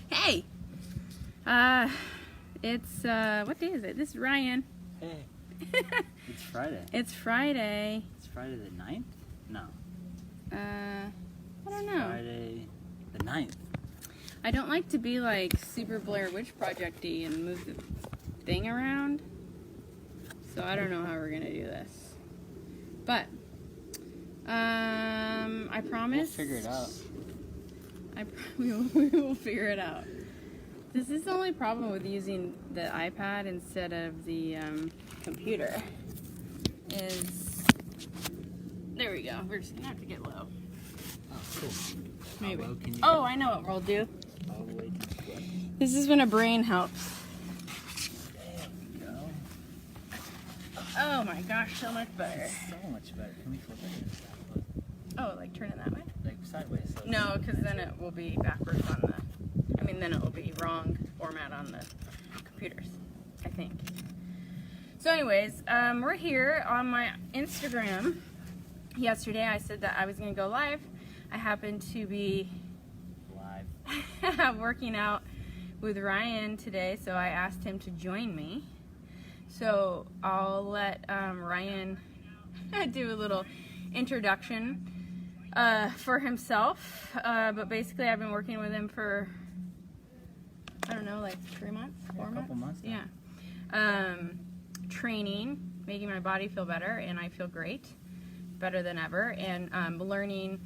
Hey! It's, what day is it? This is Ryan. Hey. It's Friday. It's Friday. It's Friday the 9th? No. I don't know. Friday the 9th. I don't like to be like super Blair Witch Project-y and move the thing around. So I don't know how we're gonna do this. But, I promise. We'll figure it out. We will figure it out. This is the only problem with using the iPad instead of the computer. There we go. We're just gonna have to get low. Oh, cool. Maybe. How low can you Oh, go? I know what we'll do. All the way to the foot. This is when a brain helps. There we go. Oh my gosh, so much better. So much better. Can we flip it? Oh, like turn it that way? Like sideways. So No, because then it will be backwards on the. Then it will be wrong format on the computers, I think. So anyways, we're here on my Instagram. Yesterday I said that I was going to go live. I happened to be live working out with Ryan today, so I asked him to join me. So I'll let Ryan do a little introduction for himself. But basically I've been working with him for, I don't know, like 3 months, 4 months? A couple months now. Yeah. Training, making my body feel better, and I feel great, better than ever, and learning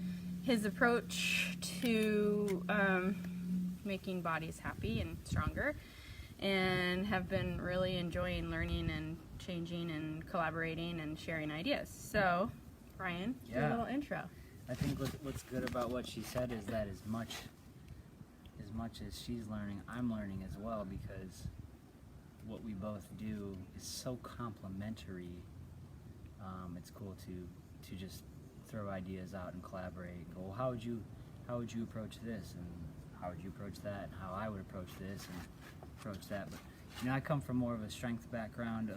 his approach to making bodies happy and stronger, and have been really enjoying learning and changing and collaborating and sharing ideas. So, Ryan, do a little intro. I think what's good about what she said is that as much as she's learning, I'm learning as well, because what we both do is so complementary. It's cool to just throw ideas out and collaborate. Go, well, how would you approach this, and how would you approach that, and how I would approach this and approach that. But I come from more of a strength background,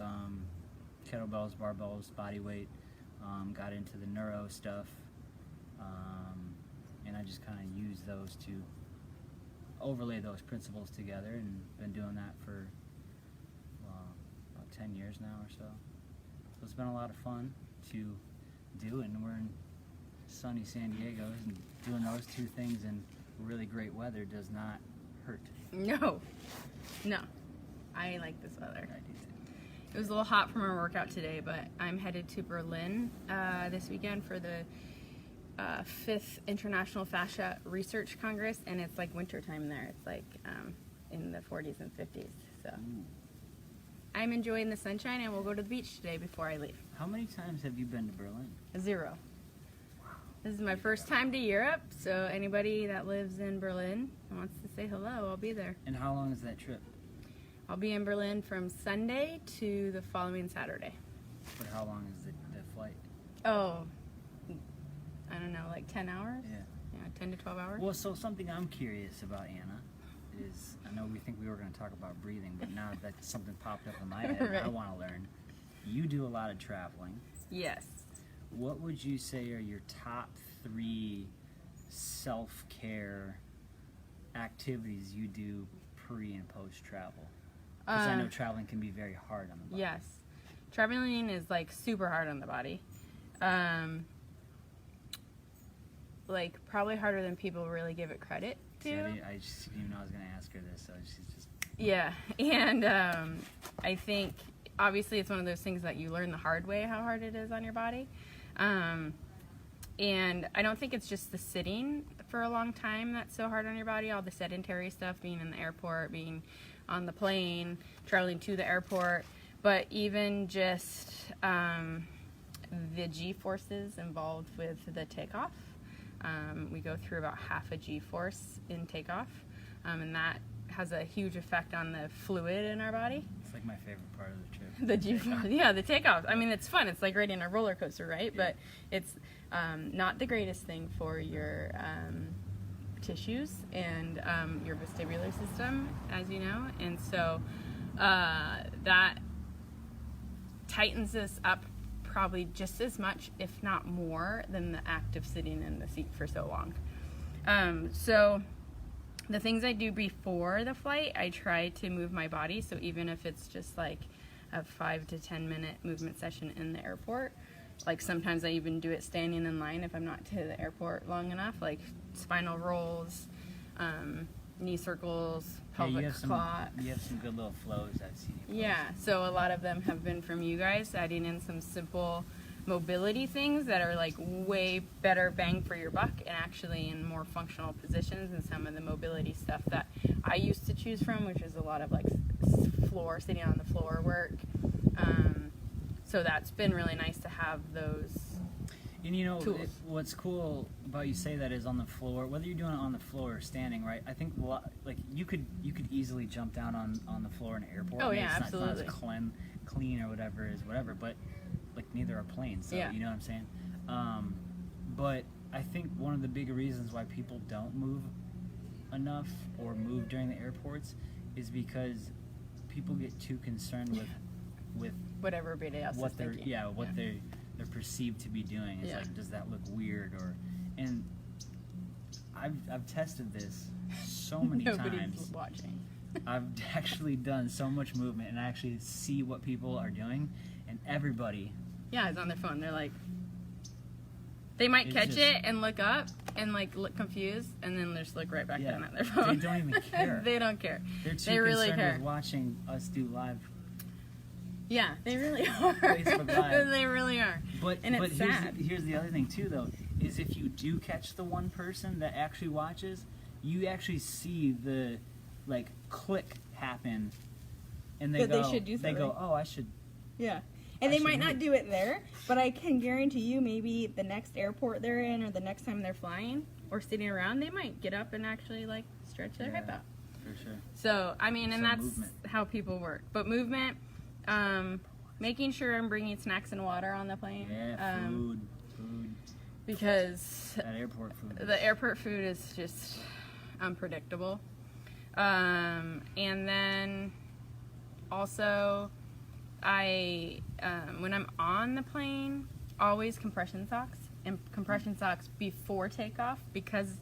kettlebells, barbells, body weight. Got into the neuro stuff, and I just kind of use those to overlay those principles together, and been doing that for about 10 years now or so. So it's been a lot of fun to do, and we're in sunny San Diego, and doing those two things in really great weather does not hurt. No, I like this weather. I do too. It was a little hot from our workout today, but I'm headed to Berlin this weekend for the 5th International Fascia Research Congress, and it's like wintertime there. It's like in the 40s and 50s. So I'm enjoying the sunshine, and we'll go to the beach today before I leave. How many times have you been to Berlin? 0. This is my first time to Europe, so anybody that lives in Berlin and wants to say hello, I'll be there. And how long is that trip? I'll be in Berlin from Sunday to the following Saturday. For how long is the flight? Oh, I don't know, like 10 hours? Yeah. 10 to 12 hours? Well, so something I'm curious about, Anna, is I know we think we were going to talk about breathing, but now that something popped up in my head, Right. I want to learn. You do a lot of traveling. Yes. What would you say are your top 3 self-care activities you do pre and post travel? Because I know traveling can be very hard on the body. Yes. Traveling is like super hard on the body. Like probably harder than people really give it credit to. See, I just didn't even know I was going to ask her this, so she's just... Yeah, and I think obviously it's one of those things that you learn the hard way how hard it is on your body. And I don't think it's just the sitting for a long time that's so hard on your body, all the sedentary stuff, being in the airport, being on the plane, traveling to the airport, but even just the G-forces involved with the takeoff. We go through about half a G-force in takeoff, and that has a huge effect on the fluid in our body. It's like my favorite part of the trip. The G-force, yeah, the takeoff. I mean, it's fun. It's like riding a roller coaster, right? Yeah. But it's not the greatest thing for your tissues and your vestibular system, as you know. And so that tightens us up probably just as much, if not more, than the act of sitting in the seat for so long. So the things I do before the flight, I try to move my body. So even if it's just like a 5 to 10 minute movement session in the airport, like sometimes I even do it standing in line if I'm not to the airport long enough, like spinal rolls, knee circles, pelvic clot. You have some good little flows I've seen you post. Yeah, so a lot of them have been from you guys, adding in some simple mobility things that are like way better bang for your buck and actually in more functional positions, and some of the mobility stuff that I used to choose from, which is a lot of like sitting on the floor work. So that's been really nice to have those. And you know, tools. what's cool about you say that is on the floor, whether you're doing it on the floor or standing, right? I think like you could easily jump down on the floor in an airport. Oh, I mean, yeah, it's not absolutely. as clean or whatever is whatever, but like neither are planes, so Yeah. you know what I'm saying? But I think one of the big reasons why people don't move enough or move during the airports is because people get too concerned with Whatever everybody else what is they're thinking. they're perceived to be doing. It's Yeah. like, does that look weird? And I've tested this so many Nobody's times. watching. I've actually done so much movement and I actually see what people are doing, and everybody Yeah, it's on their phone. They're like, they might It's catch just- it and look up and like look confused, and then just look right back Yeah. down at their phone. They don't even care. They don't care. they're too They really concerned care. with watching us do live. Yeah, they really are. Facebook Live. They really are. But And but it's here's sad. here's the other thing too, though, is if you do catch the one person that actually watches, you actually see the like click happen, and they That they go should do they go, something. oh, I should. Yeah. And I they might should not move. do it there, but I can guarantee you maybe the next airport they're in or the next time they're Flying or sitting around, they might get up and actually like stretch their hip Yeah. out. For sure. So, I mean, and So that's movement. how people work. But movement, making sure I'm bringing snacks and water on the plane. Yeah, food. Because That airport food. the airport food is just unpredictable. And then also, when I'm on the plane, always compression socks, and compression socks before takeoff, because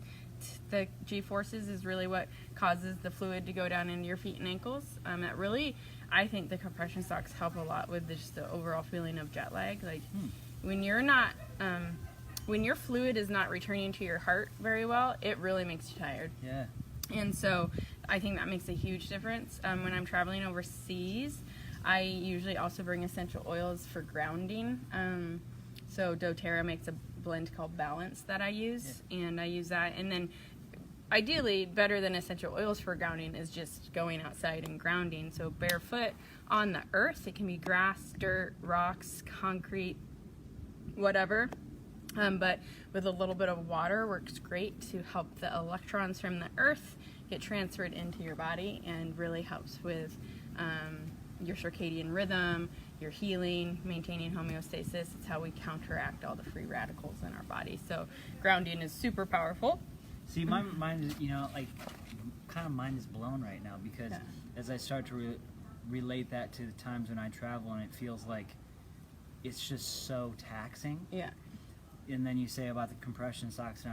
the G-forces is really what causes the fluid to go down into your feet and ankles. That really, I think the compression socks help a lot with just the overall feeling of jet lag. Like when you're not, when your fluid is not returning to your heart very well, it really makes you tired. Yeah. And so I think that makes a huge difference. When I'm traveling overseas, I usually also bring essential oils for grounding. So doTERRA makes a blend called Balance that I use, and I use that. And then ideally, better than essential oils for grounding is just going outside and grounding. So barefoot on the earth, it can be grass, dirt, rocks, concrete, whatever. But with a little bit of water works great to help the electrons from the earth get transferred into your body, and really helps with your circadian rhythm, your healing, maintaining homeostasis. It's how we counteract all the free radicals in our body. So grounding is super powerful. See, my mind is, like, kind of mind is blown right now because Yeah. as I start to relate that to the times when I travel and it feels like it's just so taxing. Yeah. And then you say about the compression socks, and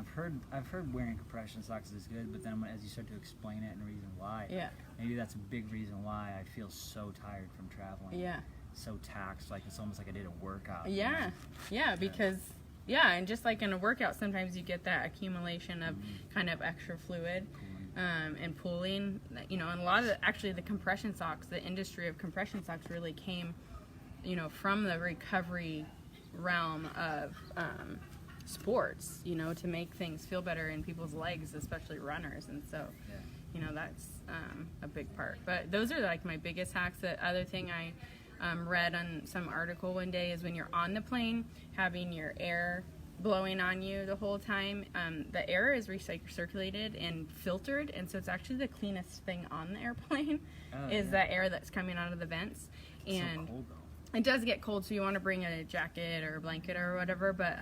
I've heard wearing compression socks is good, but then as you start to explain it and the reason why, Yeah. maybe that's a big reason why I feel so tired from traveling. Yeah. So taxed, like it's almost like I did a workout. Yeah. Yeah, because and just like in a workout, sometimes you get that accumulation of kind of extra fluid. And pooling, and a lot of the compression socks, the industry of compression socks really came, from the recovery realm of sports, to make things feel better in people's legs, especially runners. And so, that's a big part. But those are like my biggest hacks. The other thing I read on some article one day is when you're on the plane, having your air blowing on you the whole time. The air is recirculated and filtered, and so it's actually the cleanest thing on the airplane is that air that's coming out of the vents. And so cold though. it does get cold, so you want to bring a jacket or a blanket or whatever, but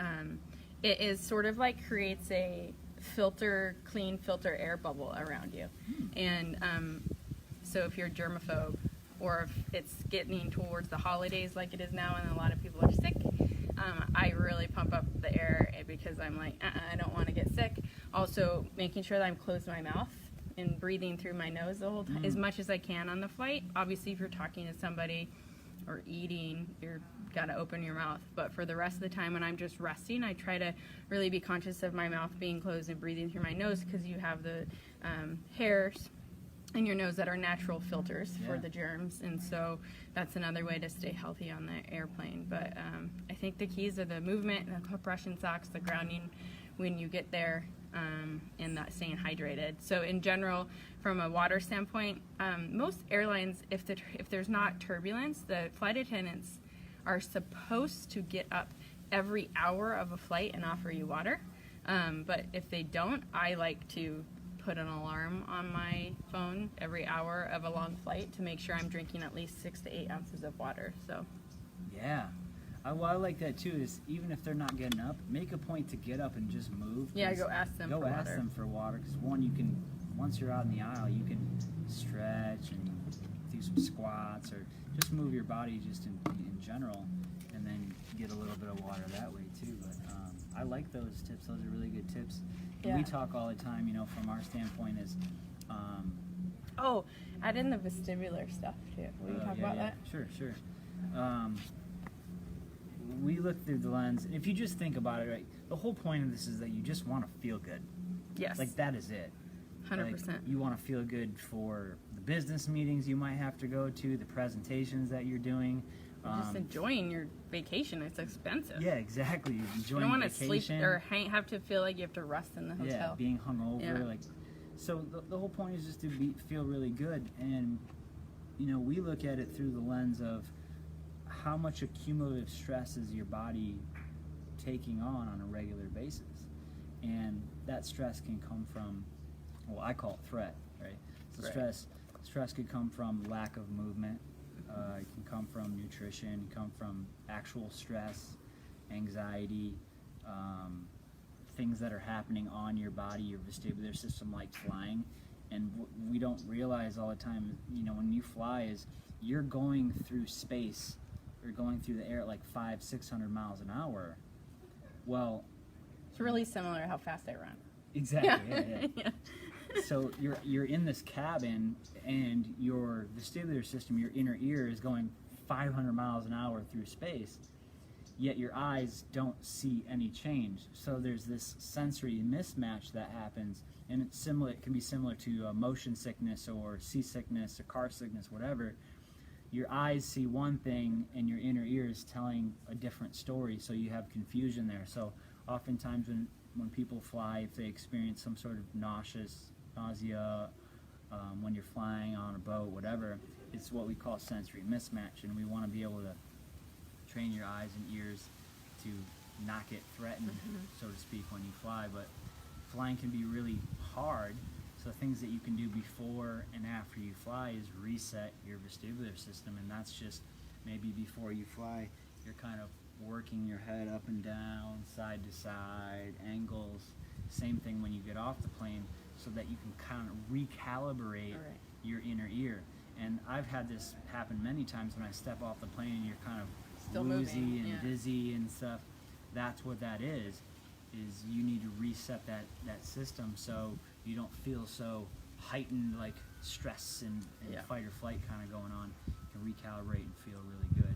it is sort of like creates a clean filter air bubble around you. And so if you're a germaphobe, or if it's getting towards the holidays like it is now and a lot of people are sick, I really pump up the air because I'm like, I don't want to get sick. Also, making sure that I'm closed my mouth and breathing through my nose the whole time, as much as I can on the flight. Obviously, if you're talking to somebody or eating, you're gotta open your mouth. But for the rest of the time when I'm just resting, I try to really be conscious of my mouth being closed and breathing through my nose, because you have the hairs in your nose that are natural filters for Yeah. the germs, and so that's another way to stay healthy on the airplane. But I think the keys are the movement, the compression socks, the grounding when you get there, and that staying hydrated. So in general, from a water standpoint, most airlines, if there's not turbulence, the flight attendants are supposed to get up every hour of a flight and offer you water. But if they don't, I like to put an alarm on my phone every hour of a long flight to make sure I'm drinking at least 6 to 8 ounces of water. So Yeah. I like that too, is even if they're not getting up, make a point to get up and just move. yeah, 'cause go ask them Go for ask water. them for water, because one, you can, once you're out in the aisle, you can stretch and do some squats or just move your body just in general, and then get a little bit of water that way too. But I like those tips. Those are really good tips. And we Yeah. talk all the time, from our standpoint is, Oh, add in the vestibular stuff too. Will you talk about that? Sure. We look through the lens. If you just think about it, right, the whole point of this is that you just want to feel good. Yes. Like, that is it. 100%. Like, you want to feel good for the business meetings you might have to go to, the presentations that you're doing. Just enjoying your vacation. It's expensive. Yeah, exactly. You Enjoying don't want to sleep vacation. or have to feel like you have to rest in the Yeah, hotel. being hungover. Yeah. Like, so the whole point is just to feel really good. And, we look at it through the lens of how much accumulative stress is your body taking on a regular basis. And that stress can come from, well, I call it threat, right? So Right. stress could come from lack of movement. It can come from nutrition, come from actual stress, anxiety, things that are happening on your body, your vestibular system, like flying. And we don't realize all the time, when you fly, is you're going through space, you're going through the air at like 500-600 miles an hour. Well, It's really similar to how fast I run. exactly. Yeah. Yeah. So you're in this cabin, and your vestibular system, your inner ear, is going 500 miles an hour through space, yet your eyes don't see any change. So there's this sensory mismatch that happens, and it's similar. It can be similar to motion sickness or seasickness or car sickness, whatever. Your eyes see one thing, and your inner ear is telling a different story. So you have confusion there. So oftentimes when people fly, if they experience some sort of nausea, when you're flying on a boat, whatever, it's what we call sensory mismatch, and we want to be able to train your eyes and ears to not get threatened, so to speak, when you fly. But flying can be really hard, so things that you can do before and after you fly is reset your vestibular system, and that's just maybe before you fly, you're kind of working your head up and down, side to side, angles. Same thing when you get off the plane, so that you can kind of recalibrate Right. your inner ear. And I've had this happen many times when I step off the plane and you're kind of Still woozy moving, and yeah. dizzy and stuff. That's what that is you need to reset that system so you don't feel so heightened, like stress and Yeah. fight or flight kind of going on. You can recalibrate and feel really good.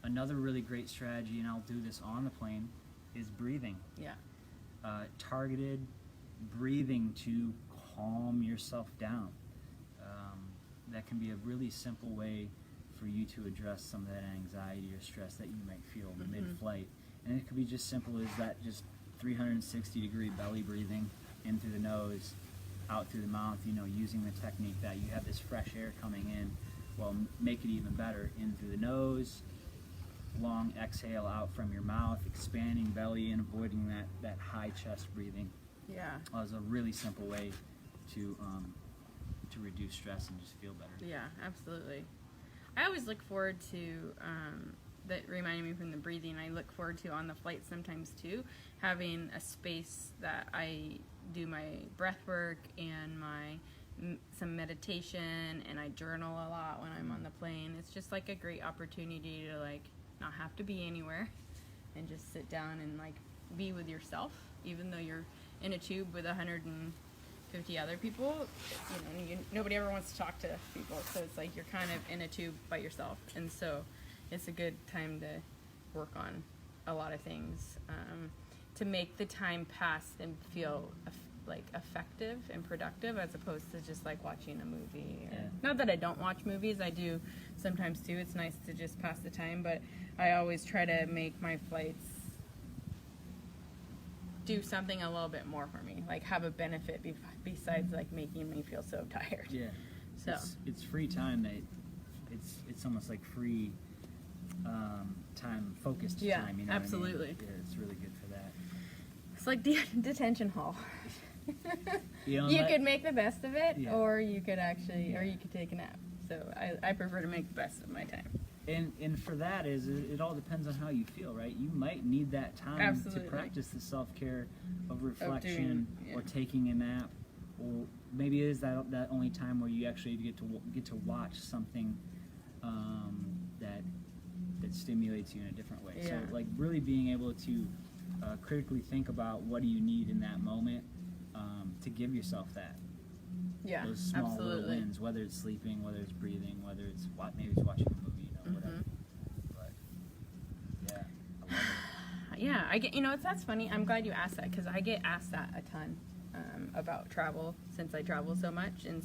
Another really great strategy, and I'll do this on the plane, is breathing. Yeah. Targeted breathing to calm yourself down. That can be a really simple way for you to address some of that anxiety or stress that you might feel mid-flight. And it could be just simple as that, just 360-degree belly breathing in through the nose, out through the mouth, using the technique that you have this fresh air coming in. Well, make it even better, in through the nose, long exhale out from your mouth, expanding belly and avoiding that high chest breathing. Yeah. Is a really simple way to reduce stress and just feel better. Yeah, absolutely. I always look forward to, that reminded me from the breathing, I look forward to on the flight sometimes too, having a space that I do my breath work and some meditation, and I journal a lot when I'm on the plane. It's just like a great opportunity to not have to be anywhere and just sit down and be with yourself, even though you're in a tube with 100 and 50 other people, nobody ever wants to talk to people. So it's like you're kind of in a tube by yourself. And so it's a good time to work on a lot of things to make the time pass and feel like effective and productive, as opposed to just like watching a movie. Not that I don't watch movies, I do sometimes too. It's nice to just pass the time, but I always try to make my flights do something a little bit more for me, like have a benefit besides like making me feel so tired. Yeah. So it's free time that it's almost like free time, focused time. You know absolutely. What I mean? Yeah, it's really good for that. It's like detention hall. You could make the best of it, or you could or you could take a nap. So I prefer to make the best of my time. And for that it all depends on how you feel, right? You might need that time Absolutely. to practice the self-care of reflection or taking a nap, or maybe it is that only time where you actually get to watch something that stimulates you in a different way. So like really being able to critically think about what do you need in that moment to give yourself that. Yeah, those small absolutely. little wins, whether it's sleeping, whether it's breathing, whether it's maybe it's watching a movie, whatever. But yeah, I love it. Yeah, I get. That's funny. I'm glad you asked that, because I get asked that a ton about travel, since I travel so much, and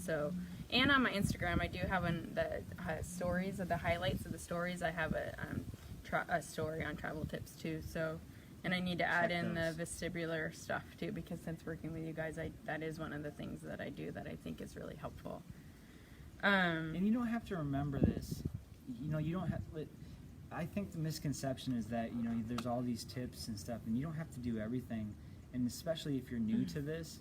on my Instagram I do have the stories of the highlights of the stories. I have a story on travel tips too. So. And I need to add in the vestibular stuff too, because since working with you guys, that is one of the things that I do that I think is really helpful. And you don't have to remember this. You don't have. I think the misconception is that there's all these tips and stuff, and you don't have to do everything. And especially if you're new to this,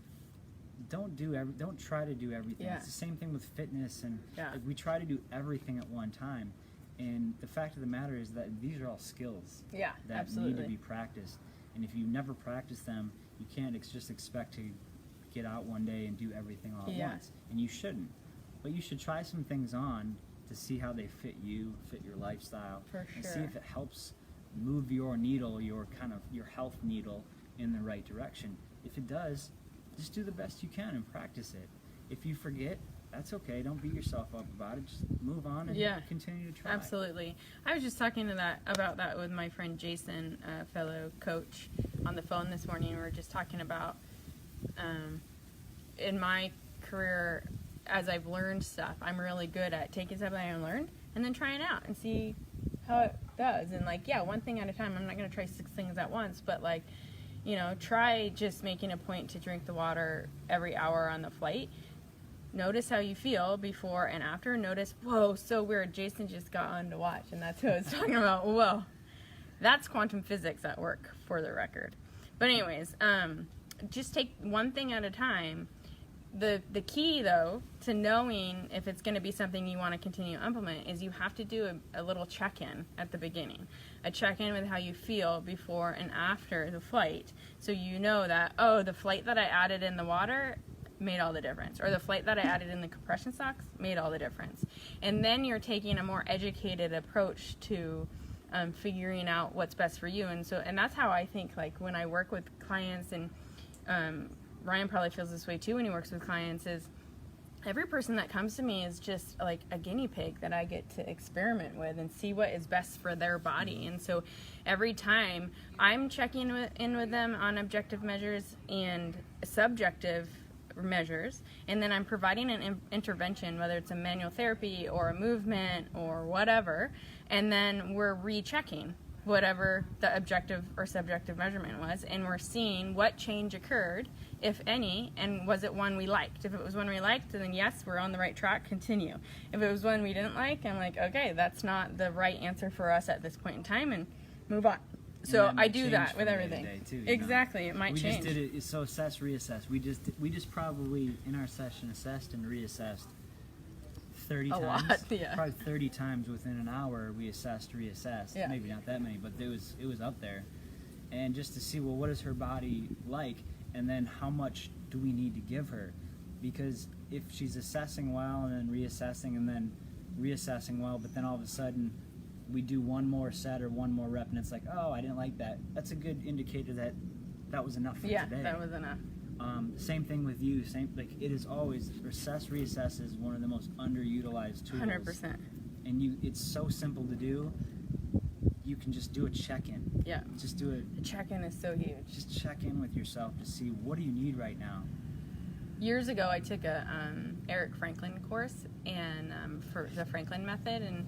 don't try to do everything. Yeah. It's the same thing with fitness, and Yeah. like, we try to do everything at one time. And the fact of the matter is that these are all skills Yeah, that absolutely. need to be practiced. And if you never practice them, you can't just expect to get out one day and do everything all at once. And you shouldn't. But you should try some things on to see how they fit you, fit your lifestyle, For and sure. see if it helps move your needle, your health needle, in the right direction. If it does, just do the best you can and practice it. If you forget, that's okay. Don't beat yourself up about it. Just move on and continue to try. Absolutely. I was just talking about that with my friend Jason, a fellow coach, on the phone this morning. We were just talking about in my career, as I've learned stuff, I'm really good at taking something I learned and then trying it out and see how it does. And one thing at a time. I'm not going to try 6 things at once, but try just making a point to drink the water every hour on the flight. Notice how you feel before and after. Notice, whoa, so weird. Jason just got on to watch, and that's who I was talking about. Whoa. That's quantum physics at work, for the record. But anyways, just take one thing at a time. The key, though, to knowing if it's going to be something you want to continue to implement is you have to do a little check-in at the beginning. A check-in with how you feel before and after the flight. So you know that, the flight that I added in the water made all the difference, or the flight that I added in the compression socks made all the difference. And then you're taking a more educated approach to figuring out what's best for you. And that's how I think, like, when I work with clients, and Ryan probably feels this way too when he works with clients, is every person that comes to me is just like a guinea pig that I get to experiment with and see what is best for their body. And so every time I'm checking in with them on objective measures and subjective measures, and then I'm providing an intervention, whether it's a manual therapy or a movement or whatever, and then we're rechecking whatever the objective or subjective measurement was, and we're seeing what change occurred, if any, and was it one we liked. If it was one we liked, then yes, we're on the right track, continue. If it was one we didn't like, I'm like, okay, that's not the right answer for us at this point in time, and move on. So I do that with everything. Exactly, it might change. We just did it. So assess, reassess. We just probably in our session assessed and reassessed 30 times. A lot, yeah. Probably 30 times within an hour. We assessed, reassessed. Yeah. Maybe not that many, but it was up there. And just to see, well, what is her body like, and then how much do we need to give her? Because if she's assessing well and then reassessing and then reassessing well, but then all of a sudden we do one more set or one more rep and it's like, oh, I didn't like that. That's a good indicator that was enough for today. Yeah, that was enough. Same thing with you. It is always reassess is one of the most underutilized tools. 100%. And it's so simple to do. You can just do a check-in. Yeah. Just do it. The check-in is so huge. Just check in with yourself to see what do you need right now. Years ago, I took a Eric Franklin course and for the Franklin method, and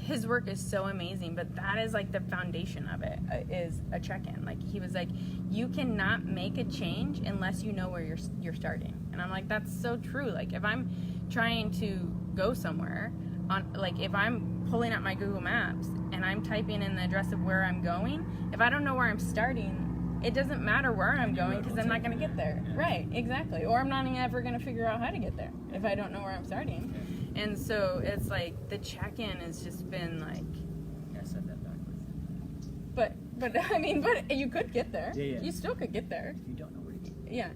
his work is so amazing. But that is like the foundation of it is a check-in. Like he was like, you cannot make a change unless you know where you're starting. And I'm like, that's so true. Like if I'm trying to go somewhere, if I'm pulling up my Google Maps and I'm typing in the address of where I'm going, if I don't know where I'm starting, it doesn't matter where I'm going because I'm not going to get there. Yeah. Right, exactly. Or I'm not ever going to figure out how to get there if I don't know where I'm starting. Yeah. And so it's like the check-in has just been like... Yeah, I said that backwards. But you could get there. Yeah. You still could get there. If you don't know where to get. Yeah.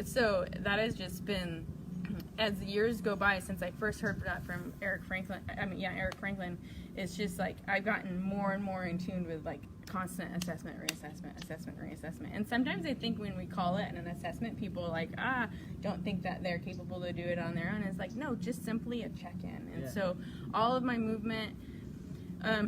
So that has just been, as the years go by since I first heard that from Eric Franklin, it's just like I've gotten more and more in tune with like constant assessment, reassessment. And sometimes I think when we call it an assessment, people like, don't think that they're capable to do it on their own. It's like, no, just simply a check-in. And so all of my movement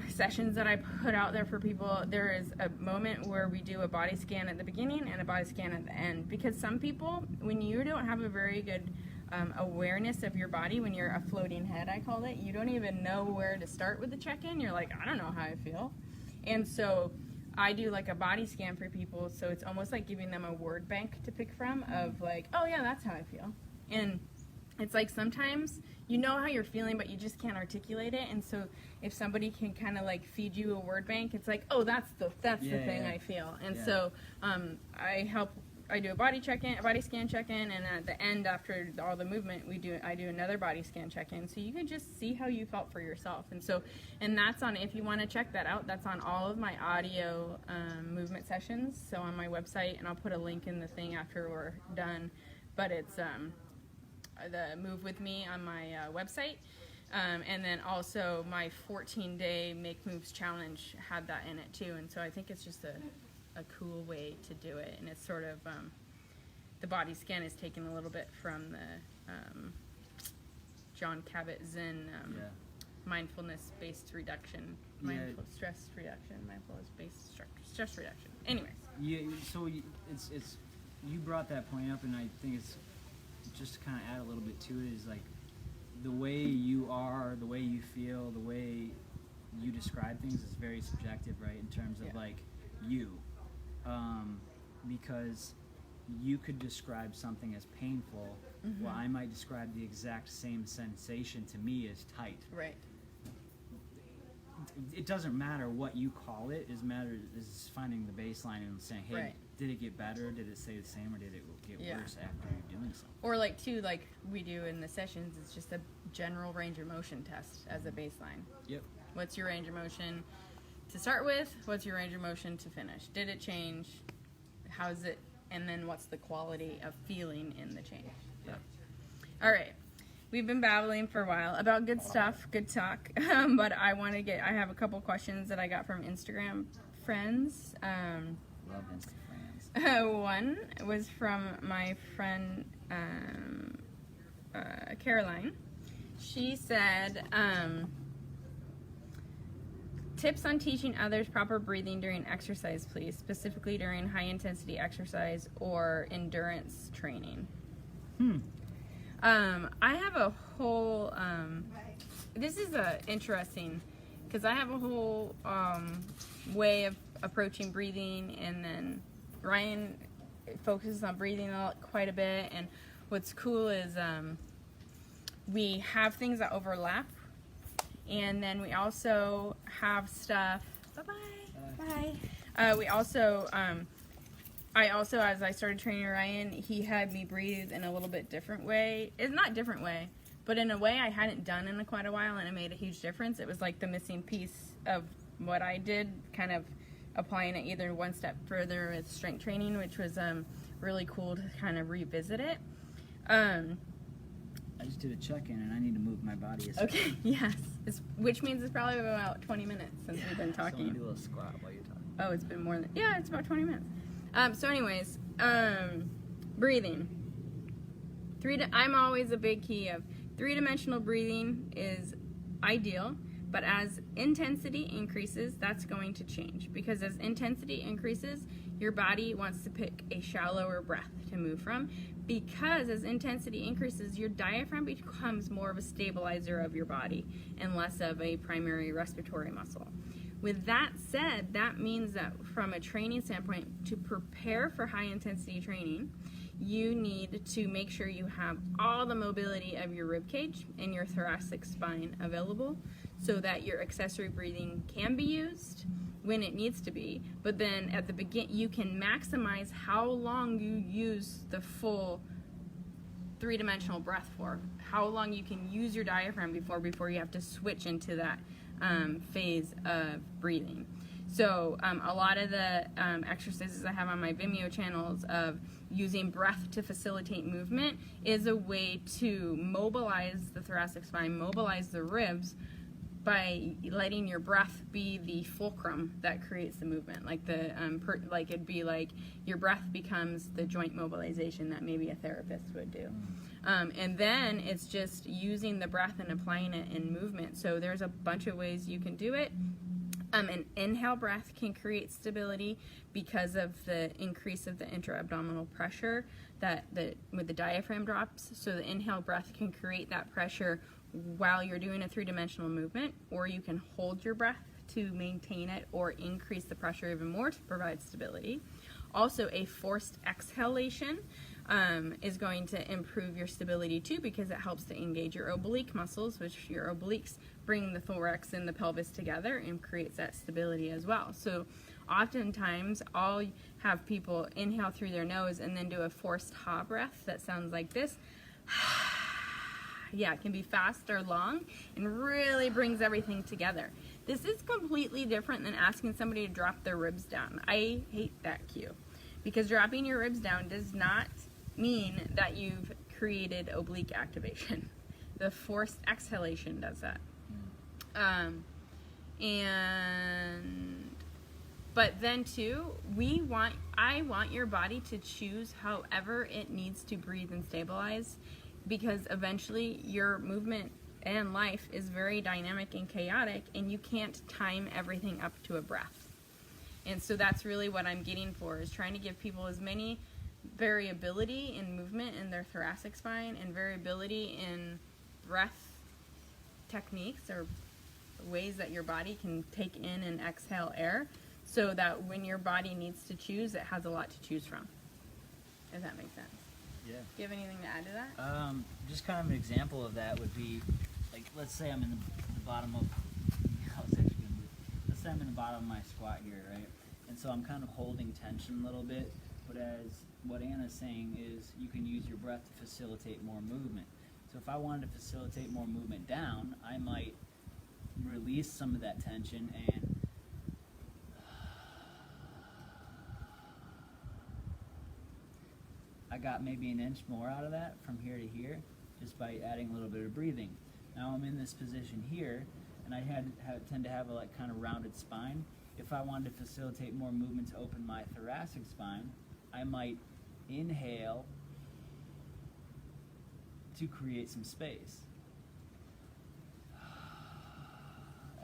sessions that I put out there for people, there is a moment where we do a body scan at the beginning and a body scan at the end. Because some people, when you don't have a very good awareness of your body, when you're a floating head, I call it, you don't even know where to start with the check-in. You're like, I don't know how I feel. And so I do like a body scan for people, so it's almost like giving them a word bank to pick from of like, oh yeah, that's how I feel. And it's like sometimes you know how you're feeling, but you just can't articulate it. And so if somebody can kind of like feed you a word bank, it's like, oh, that's the thing I feel. And so I do a body scan check-in, and at the end, after all the movement, I do another body scan check-in, so you can just see how you felt for yourself. And that's on, if you want to check that out, that's on all of my audio movement sessions, so on my website, and I'll put a link in the thing after we're done. But it's the Move With Me on my website, and then also my 14-day Make Moves Challenge had that in it too, and so I think it's just a cool way to do it. And it's sort of the body scan is taken a little bit from the John Kabat-Zinn mindfulness-based reduction, stress reduction, mindfulness-based stress reduction. Anyways, it's you brought that point up, and I think it's just to kind of add a little bit to it is like the way you are, the way you feel, the way you describe things is very subjective, right? In terms of like you. Because you could describe something as painful, while I might describe the exact same sensation to me as tight. right. It doesn't matter what you call it. Is finding the baseline and saying, hey, did it get better? Did it stay the same, or did it get worse after you're doing something? Or like too, like we do in the sessions, it's just a general range of motion test as a baseline. Yep. What's your range of motion to start with? What's your range of motion to finish? Did it change? How's it? And then what's the quality of feeling in the change? Yeah. All right. We've been babbling for a while about good stuff, good talk. But I have a couple questions that I got from Instagram friends. Love Instagrams. One was from my friend Caroline. She said, tips on teaching others proper breathing during exercise, please, specifically during high-intensity exercise or endurance training. I have a whole, this is interesting, because I have a whole way of approaching breathing, and then Ryan focuses on breathing quite a bit, and what's cool is we have things that overlap, and then we also have stuff, bye-bye, we also, I also, as I started training Ryan, he had me breathe in a little bit different way. It's not different way, but in a way I hadn't done in quite a while, and it made a huge difference. It was like the missing piece of what I did, kind of applying it either one step further with strength training, which was really cool to kind of revisit it. I just did a check-in, and I need to move my body. Okay, yes. Which means it's probably about 20 minutes since we've been talking. So I'm gonna do a little squat while you're talking. Oh, it's been more than, it's about 20 minutes. So anyways, Breathing. I'm always a big key of three-dimensional breathing is ideal, but as intensity increases, that's going to change, because as intensity increases, your body wants to pick a shallower breath to move from, because as intensity increases, your diaphragm becomes more of a stabilizer of your body and less of a primary respiratory muscle. With that said, that means that from a training standpoint, to prepare for high intensity training, you need to make sure you have all the mobility of your rib cage and your thoracic spine available, so that your accessory breathing can be used when it needs to be, but then at the beginning you can maximize how long you use the full three-dimensional breath for, how long you can use your diaphragm before you have to switch into that phase of breathing. So a lot of the exercises I have on my Vimeo channels of using breath to facilitate movement is a way to mobilize the thoracic spine, mobilize the ribs, by letting your breath be the fulcrum that creates the movement. Like like it'd be like your breath becomes the joint mobilization that maybe a therapist would do. And then it's just using the breath and applying it in movement. So there's a bunch of ways you can do it. An inhale breath can create stability because of the increase of the intra-abdominal pressure with the diaphragm drops. So the inhale breath can create that pressure while you're doing a three-dimensional movement, or you can hold your breath to maintain it or increase the pressure even more to provide stability. Also, a forced exhalation is going to improve your stability too, because it helps to engage your oblique muscles, which your obliques bring the thorax and the pelvis together and creates that stability as well. So oftentimes I'll have people inhale through their nose and then do a forced ha breath that sounds like this. Yeah, it can be fast or long and really brings everything together. This is completely different than asking somebody to drop their ribs down. I hate that cue, because dropping your ribs down does not mean that you've created oblique activation. The forced exhalation does that. But then too, I want your body to choose however it needs to breathe and stabilize, because eventually your movement and life is very dynamic and chaotic, and you can't time everything up to a breath. And so that's really what I'm getting for, is trying to give people as many variability in movement in their thoracic spine and variability in breath techniques or ways that your body can take in and exhale air, so that when your body needs to choose, it has a lot to choose from. If that makes sense. Yeah. Do you have anything to add to that? Just kind of an example of that would be, like, let's say I'm in the bottom of, let's say I'm in the bottom of my squat here, right? And so I'm kind of holding tension a little bit, but as what Anna's saying is, you can use your breath to facilitate more movement. So if I wanted to facilitate more movement down, I might release some of that tension and I got maybe an inch more out of that from here to here, just by adding a little bit of breathing. Now I'm in this position here, and I tend to have a kind of rounded spine. If I wanted to facilitate more movement to open my thoracic spine, I might inhale to create some space.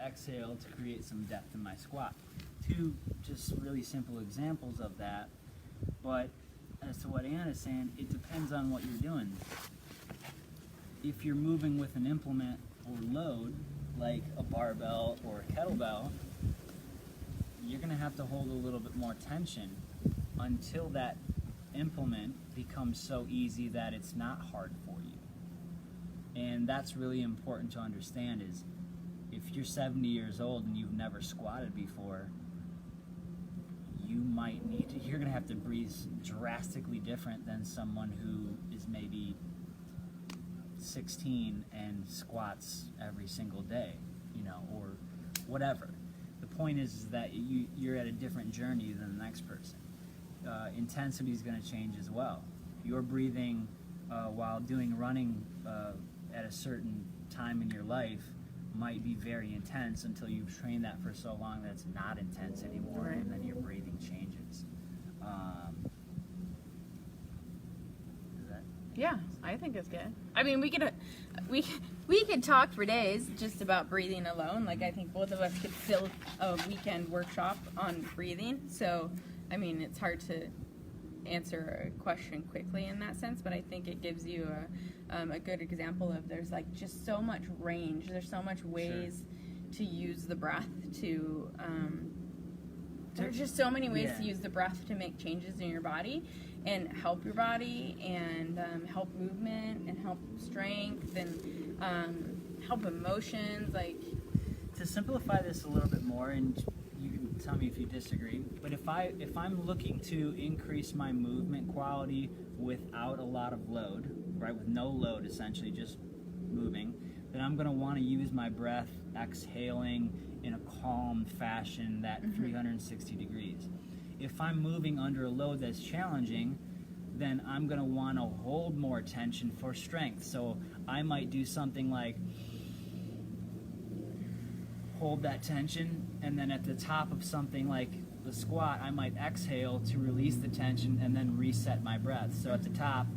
Exhale to create some depth in my squat. Two just really simple examples of that, but as to what Anna's saying, it depends on what you're doing. If you're moving with an implement or load, like a barbell or a kettlebell, you're going to have to hold a little bit more tension until that implement becomes so easy that it's not hard for you. And that's really important to understand, is if you're 70 years old and you've never squatted before, you're going to have to breathe drastically different than someone who is maybe 16 and squats every single day, or whatever. The point is that you're at a different journey than the next person. Intensity is going to change as well. Your breathing while doing running at a certain time in your life might be very intense until you've trained that for so long that it's not intense anymore, Right. and then your breathing changes. Yeah, I think it's good. I mean, we could talk for days just about breathing alone. Like, I think both of us could fill a weekend workshop on breathing. So, I mean, it's hard to answer a question quickly in that sense, but I think it gives you a good example of there's like just so much range. There's so much ways to use the breath to. There's just so many ways to use the breath to make changes in your body and help your body and help movement and help strength and help emotions. Like, to simplify this a little bit more, and you can tell me if you disagree, but if I'm looking to increase my movement quality without a lot of load, right, with no load essentially, just moving, then I'm going to want to use my breath exhaling in a calm fashion, that 360 degrees. If I'm moving under a load that's challenging, then I'm going to want to hold more tension for strength. So I might do something like hold that tension, and then at the top of something like the squat, I might exhale to release the tension and then reset my breath. So at the top,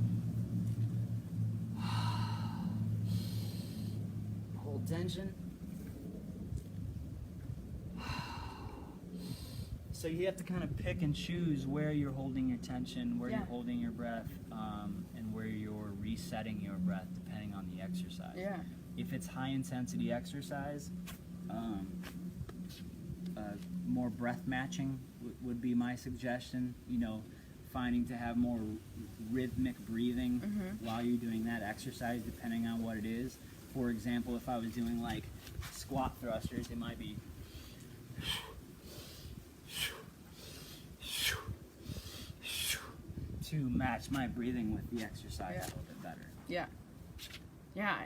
hold tension. So you have to kind of pick and choose where you're holding your tension, where you're holding your breath, and where you're resetting your breath depending on the exercise. yeah. If it's high intensity exercise, more breath matching would be my suggestion. You know, finding to have more rhythmic breathing while you're doing that exercise, depending on what it is. For example, if I was doing like squat thrusters, it might be to match my breathing with the exercise a little bit better. Yeah. Yeah,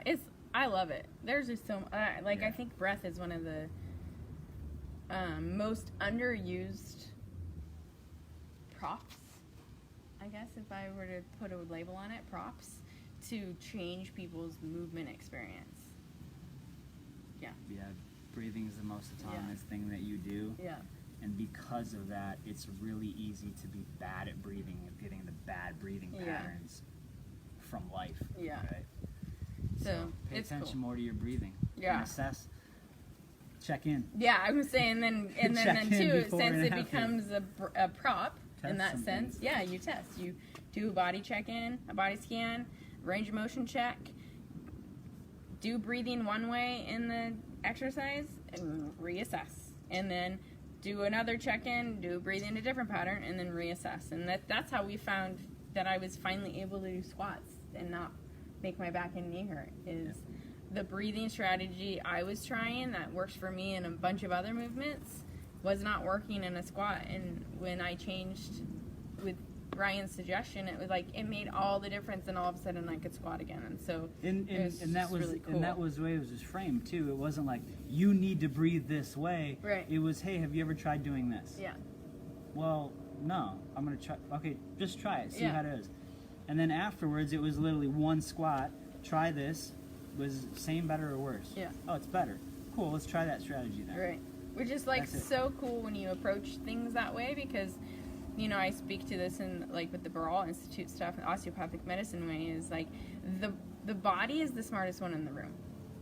I love it. There's just so I think breath is one of the most underused props, I guess, if I were to put a label on it, props to change people's movement experience. Yeah. Yeah, breathing is the most autonomous thing that you do. Yeah. And because of that, it's really easy to be bad at breathing and getting the bad breathing patterns from life. Yeah. Right? So pay it's attention cool. more to your breathing. Yeah. And assess. Check in. Yeah, I was saying, then Check in too, before since and it after. becomes a prop in Test that some sense, things. you test. You do a body check-in, a body scan, range of motion check, do breathing one way in the exercise, and reassess. And then do another check-in, do breathing a different pattern, and then reassess. And that's how we found that I was finally able to do squats and not make my back and knee hurt, is the breathing strategy I was trying that works for me in a bunch of other movements was not working in a squat. And when I changed with Ryan's suggestion, it was like it made all the difference, and all of a sudden I could squat again. And so And that was really cool. and that was the way it was framed too. It wasn't like you need to breathe this way. Right. It was, hey, have you ever tried doing this? Yeah. Well, no. I'm gonna try. Okay, just try it. See Yeah. how it is. And then afterwards, it was literally one squat. Try this. Was same, better, or worse? Yeah. Oh, it's better. Cool. Let's try that strategy then. Right. Which is like That's it. so cool when you approach things that way, because, you know, I speak to this in like with the Barral Institute stuff, osteopathic medicine way, is like the body is the smartest one in the room.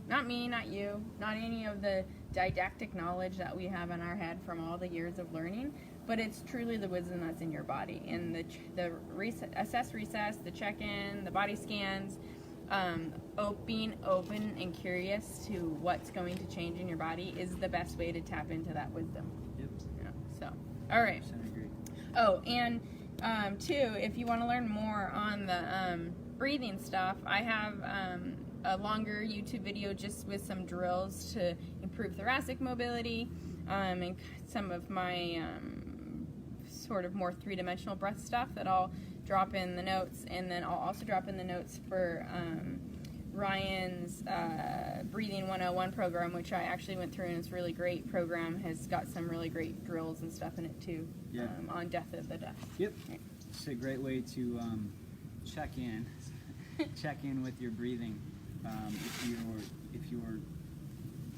Not me, not you, not any of the didactic knowledge that we have in our head from all the years of learning, but it's truly the wisdom that's in your body. And the assess, recess, the check-in, the body scans, being open and curious to what's going to change in your body is the best way to tap into that wisdom. Yep. Yeah, so, all right. 100% agree. Oh, and too, if you want to learn more on the breathing stuff, I have a longer YouTube video just with some drills to improve thoracic mobility, and some of my sort of more three-dimensional breath stuff that I'll drop in the notes, and then I'll also drop in the notes for Ryan's Breathing 101 program, which I actually went through, and it's a really great program. Has got some really great drills and stuff in it too, on death of the deaf. Yep. It's a great way to check in with your breathing. If you're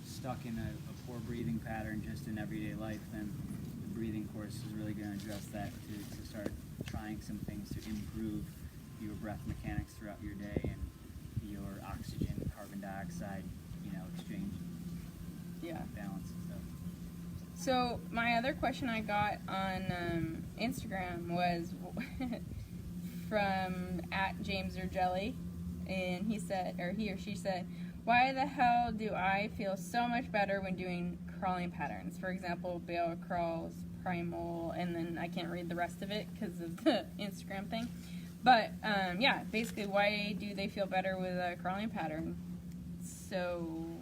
stuck in a poor breathing pattern just in everyday life, then the breathing course is really going to address that to start trying some things to improve your breath mechanics throughout your day and your oxygen, carbon dioxide, exchange, Yeah. balance and stuff. So my other question I got on Instagram was from @JamesOrJelly, and he or she said, "Why the hell do I feel so much better when doing crawling patterns? For example, bear crawls, primal," and then I can't read the rest of it because of the Instagram thing. But yeah, basically, why do they feel better with a crawling pattern? So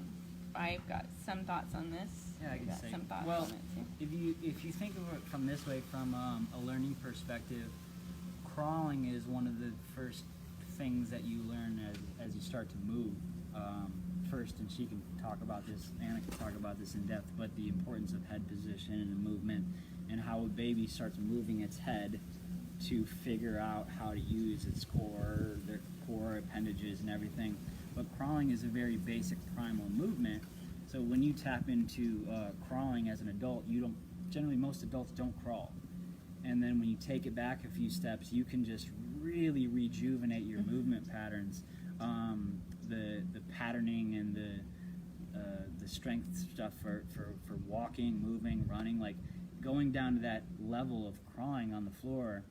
I've got some thoughts on this. Yeah, I can got say. some thoughts Well, on it too. if you think of it from this way, from a learning perspective, crawling is one of the first things that you learn as you start to move. First, and she can talk about this, Anna can talk about this in depth, but the importance of head position and movement, and how a baby starts moving its head to figure out how to use its core, their core appendages and everything. But crawling is a very basic primal movement. So when you tap into crawling as an adult, generally most adults don't crawl. And then when you take it back a few steps, you can just really rejuvenate your movement patterns. The patterning and the strength stuff for walking, moving, running, like going down to that level of crawling on the floor.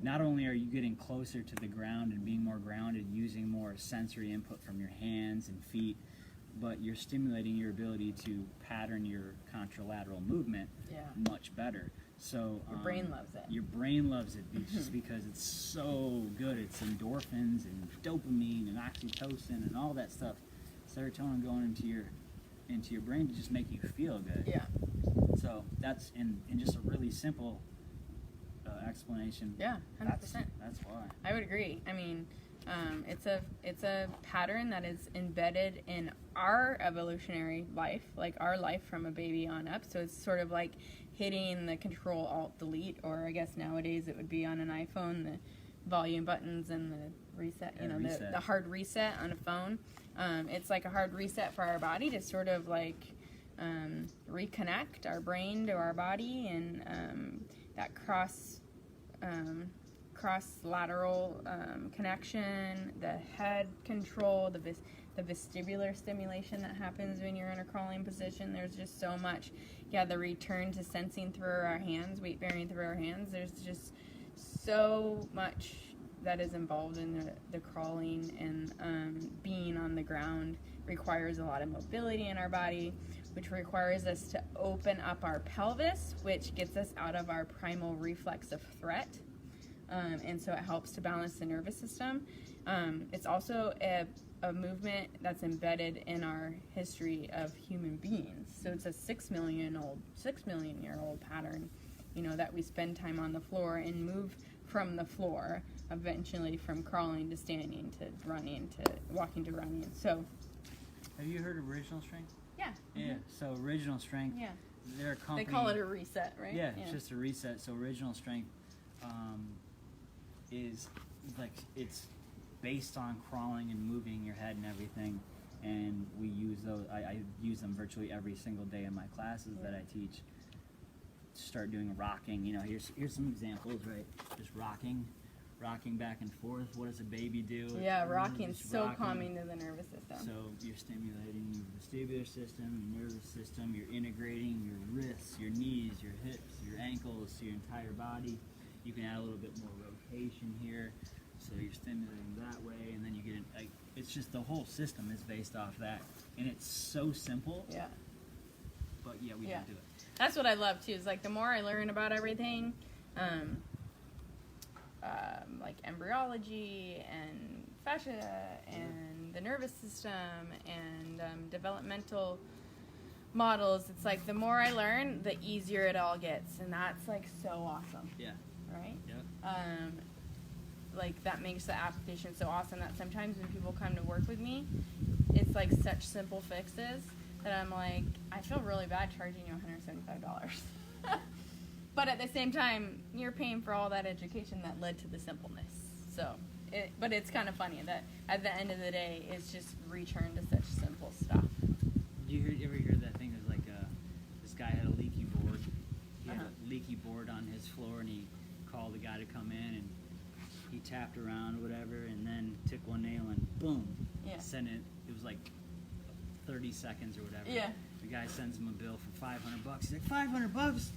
Not only are you getting closer to the ground and being more grounded, using more sensory input from your hands and feet, but you're stimulating your ability to pattern your contralateral movement much better. So Your brain loves it. Your brain loves it just because it's so good. It's endorphins and dopamine and oxytocin and all that stuff, serotonin going into your brain to just make you feel good. Yeah. So that's in just a really simple explanation. Yeah, 100%. That's why. I would agree. I mean, it's a pattern that is embedded in our evolutionary life, like our life from a baby on up. So it's sort of like hitting the Control Alt Delete, or I guess nowadays it would be on an iPhone, the volume buttons and the reset. The hard reset on a phone. It's like a hard reset for our body to sort of like reconnect our brain to our body, and that cross-lateral connection, the head control, the vestibular stimulation that happens when you're in a crawling position. There's just so much. Yeah, the return to sensing through our hands, weight bearing through our hands. There's just so much that is involved in the crawling, and being on the ground requires a lot of mobility in our body, which requires us to open up our pelvis, which gets us out of our primal reflex of threat. And so it helps to balance the nervous system. It's also a movement that's embedded in our history of human beings. So it's a 6 million year old pattern, that we spend time on the floor and move from the floor, eventually from crawling to standing to running to walking to running. So, have you heard of Original Strength? Yeah. Yeah. So Original Strength. Yeah. They're a company. They call it a reset, right? Yeah, it's just a reset. So Original Strength is like, it's based on crawling and moving your head and everything, and we use those. I use them virtually every single day in my classes that I teach. Start doing rocking. Here's some examples, right? Just rocking back and forth. What does a baby do? Yeah, rocking's Just so rocking. calming to the nervous system. So you're stimulating your vestibular system, your nervous system. You're integrating your wrists, your knees, your hips, your ankles to your entire body. You can add a little bit more rotation here, so you're stimulating that way, and then you get it's just the whole system is based off that, and it's so simple. Yeah. But yeah, we don't do it. That's what I love too. Is like the more I learn about everything, like embryology and fascia and the nervous system and developmental models. It's like the more I learn, the easier it all gets, and that's like so awesome. Yeah. Right? Yep. Like that makes the application so awesome that sometimes when people come to work with me, it's like such simple fixes that I'm like, I feel really bad charging you $175. But at the same time, you're paying for all that education that led to the simpleness. So, but it's kind of funny that at the end of the day, it's just returned to such simple stuff. Do you ever hear that thing? There's like this guy had a leaky board. He had a leaky board on his floor, and he called the guy to come in, and he tapped around, whatever, and then took one nail and boom, Yeah. sent it. It was like 30 seconds or whatever. Yeah. The guy sends him a bill for $500. He's like, $500?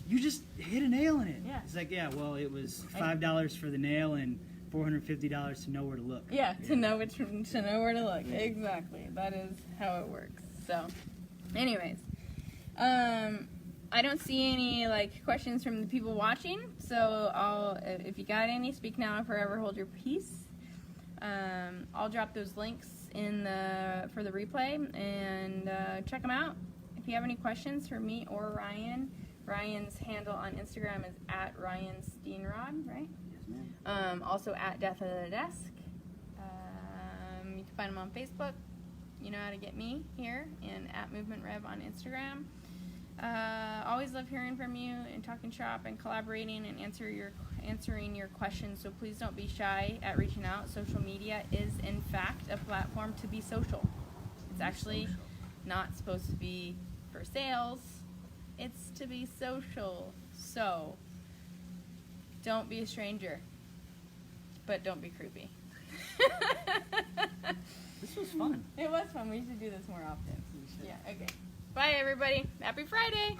You just hit a nail in it. Yeah. He's like, yeah, well, it was $5 for the nail and $450 to know where to look. Yeah, to know where to look. Yeah. Exactly. That is how it works. So, anyways, I don't see any like questions from the people watching. So if you got any, speak now or forever hold your peace. I'll drop those links for the replay and check them out. If you have any questions for me or Ryan, Ryan's handle on Instagram is @Ryan Steenrod, right? Yes, ma'am. Also @Death at the Desk. You can find him on Facebook. You know how to get me here, and @MovementREV on Instagram. Always love hearing from you and talking shop and collaborating and answering your questions. So please don't be shy at reaching out. Social media is in fact a platform to be social. It's actually not supposed to be for sales. It's to be social. So don't be a stranger, but don't be creepy. This was fun. It was fun. We should do this more often. Yeah, okay. Bye, everybody. Happy Friday.